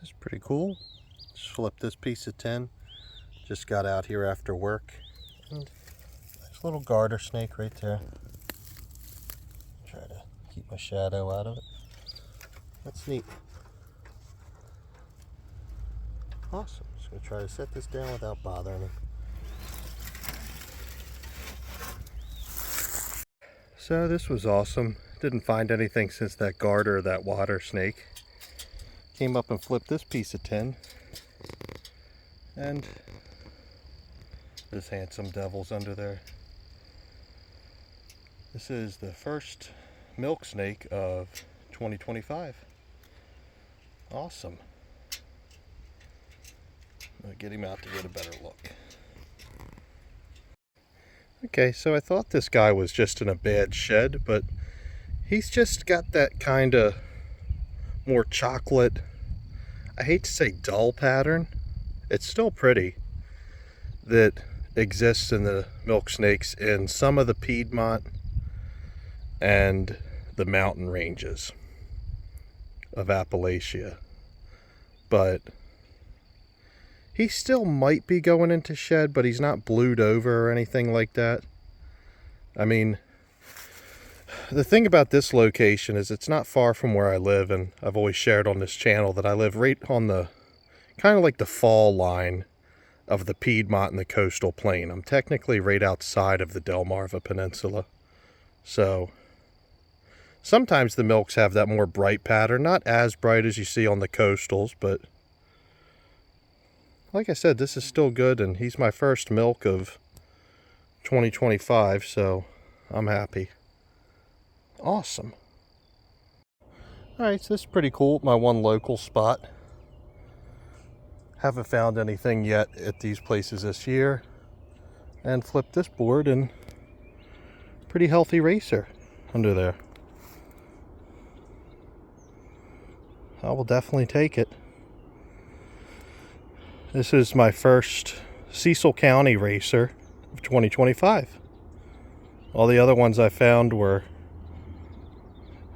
That's pretty cool. Just flipped this piece of tin. Just got out here after work. And nice little garter snake right there. Try to keep my shadow out of it. That's neat. Awesome. Just gonna try to set this down without bothering him. So this was awesome. Didn't find anything since that garter or that water snake. Came up and flipped this piece of tin. And this handsome devil's under there. This is the first milk snake of 2025. Awesome. I'll get him out to get a better look. Okay, so I thought this guy was just in a bad shed, but he's just got that kind of more chocolate, I hate to say dull pattern. It's still pretty, that exists in the milk snakes in some of the Piedmont and the mountain ranges of Appalachia. But he still might be going into shed, but he's not blued over or anything like that. I mean, the thing about this location is it's not far from where I live, and I've always shared on this channel that I live right on the kind of like the fall line of the Piedmont and the coastal plain. I'm technically right outside of the Delmarva Peninsula. So sometimes the milks have that more bright pattern, not as bright as you see on the coastals, but like I said, this is still good, and he's my first milk of 2025, so I'm happy. Awesome. Alright, so this is pretty cool. My one local spot. Haven't found anything yet at these places this year. And flipped this board, and pretty healthy racer under there. I will definitely take it. This is my first Cecil County racer of 2025. All the other ones I found were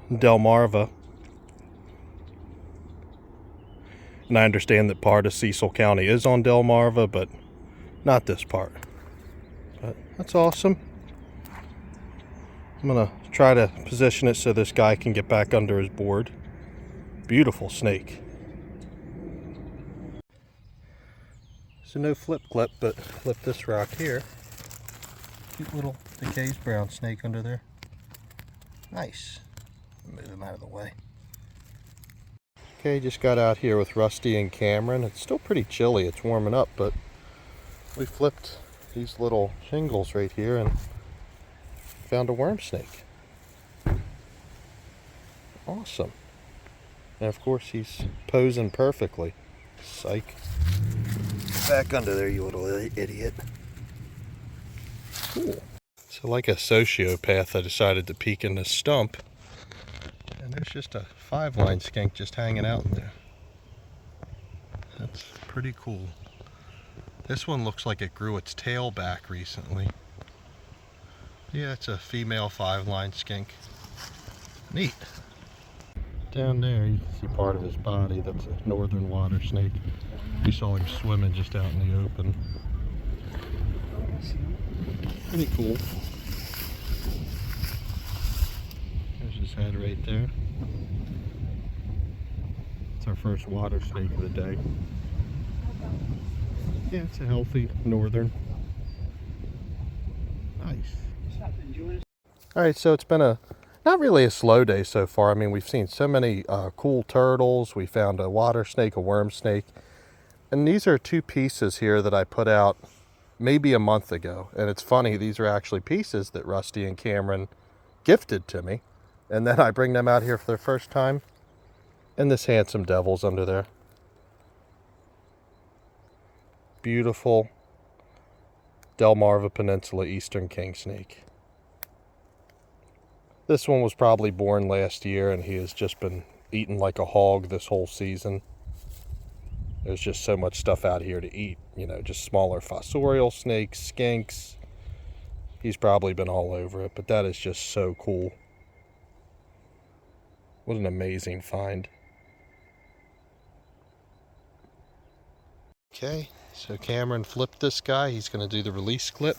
Delmarva. And I understand that part of Cecil County is on Delmarva, but not this part. But that's awesome. I'm gonna try to position it so this guy can get back under his board. Beautiful snake. So no flip clip, but flip this rock here. Cute little Decay's brown snake under there. Nice. Move him out of the way. Okay, just got out here with Rusty and Cameron. It's still pretty chilly. It's warming up, but we flipped these little shingles right here and found a worm snake. Awesome. And of course he's posing perfectly. Psych. Back under there, you little idiot. Cool. So like a sociopath, I decided to peek in this stump. And there's just a 5-line skink just hanging out in there. That's pretty cool. This one looks like it grew its tail back recently. Yeah, it's a female 5-line skink. Neat. Down there you can see part of his body. That's a northern water snake. We saw him swimming just out in the open. Pretty cool. There's his head right there. It's our first water snake of the day. Yeah, it's a healthy northern. Nice. Alright, so it's been not really a slow day so far. I mean, we've seen so many cool turtles. We found a water snake, a worm snake. And these are 2 pieces here that I put out maybe a month ago. And it's funny, these are actually pieces that Rusty and Cameron gifted to me. And then I bring them out here for the first time. And this handsome devil's under there. Beautiful Delmarva Peninsula Eastern King snake. This one was probably born last year, and he has just been eating like a hog this whole season. There's just so much stuff out here to eat, you know, just smaller fossorial snakes, skinks. He's probably been all over it, but that is just so cool. What an amazing find. Okay, so Cameron flipped this guy. He's going to do the release clip.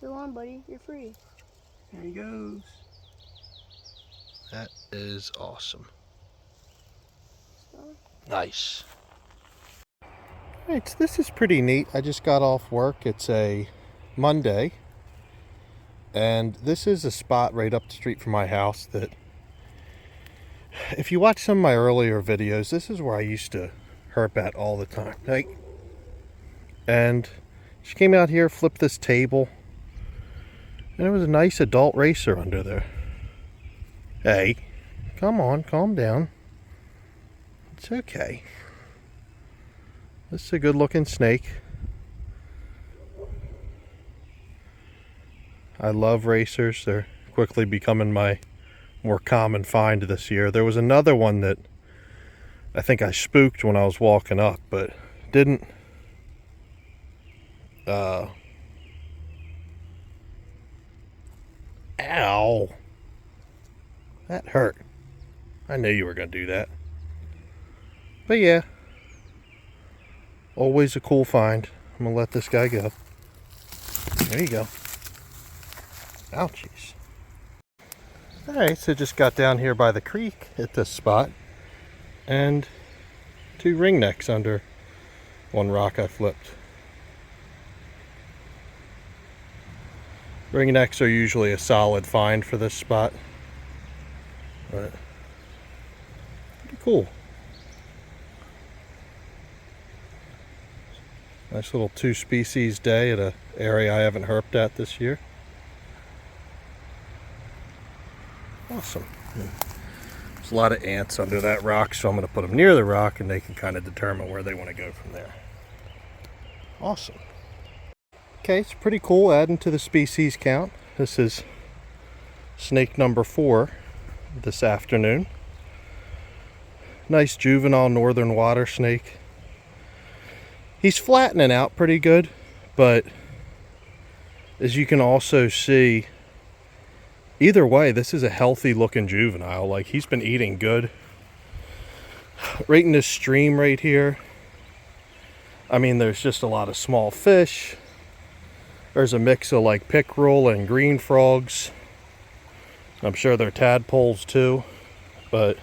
Go on, buddy. You're free. There he goes. That is awesome. Stop. Nice. Alright, so this is pretty neat. I just got off work. It's a Monday. And this is a spot right up the street from my house that, if you watch some of my earlier videos, this is where I used to herp at all the time. Right? And she came out here, flipped this table, and there was a nice adult racer under there. Hey, come on, calm down. It's okay. This is a good looking snake. I love racers. They're quickly becoming my more common find this year. There was another one that I think I spooked when I was walking up, but didn't ow, that hurt. I knew you were gonna do that. But yeah, always a cool find. I'm gonna let this guy go. There you go. Ouchies. Alright, so just got down here by the creek at this spot, and 2 ringnecks under one rock I flipped. Ringnecks are usually a solid find for this spot, but pretty cool. Nice little 2 species day at an area I haven't herped at this year. Awesome. There's a lot of ants under that rock, so I'm going to put them near the rock and they can kind of determine where they want to go from there. Awesome. Okay, it's pretty cool adding to the species count. This is snake number 4 this afternoon. Nice juvenile northern water snake. He's flattening out pretty good, but as you can also see, either way, this is a healthy looking juvenile. Like, he's been eating good. Right in this stream right here, I mean, there's just a lot of small fish. There's a mix of like pickerel and green frogs. I'm sure they're tadpoles too, but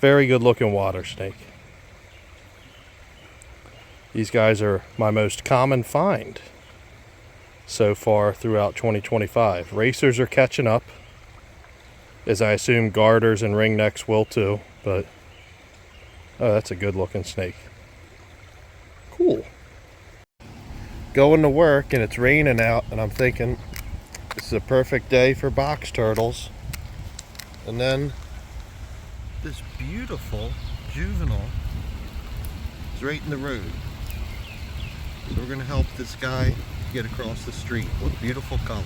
very good looking water snake. These guys are my most common find so far throughout 2025. Racers are catching up, as I assume garters and ringnecks will too, but oh, that's a good looking snake. Cool. Going to work and it's raining out, and I'm thinking this is a perfect day for box turtles. And then this beautiful juvenile is right in the road. So we're going to help this guy get across the street. What beautiful colors.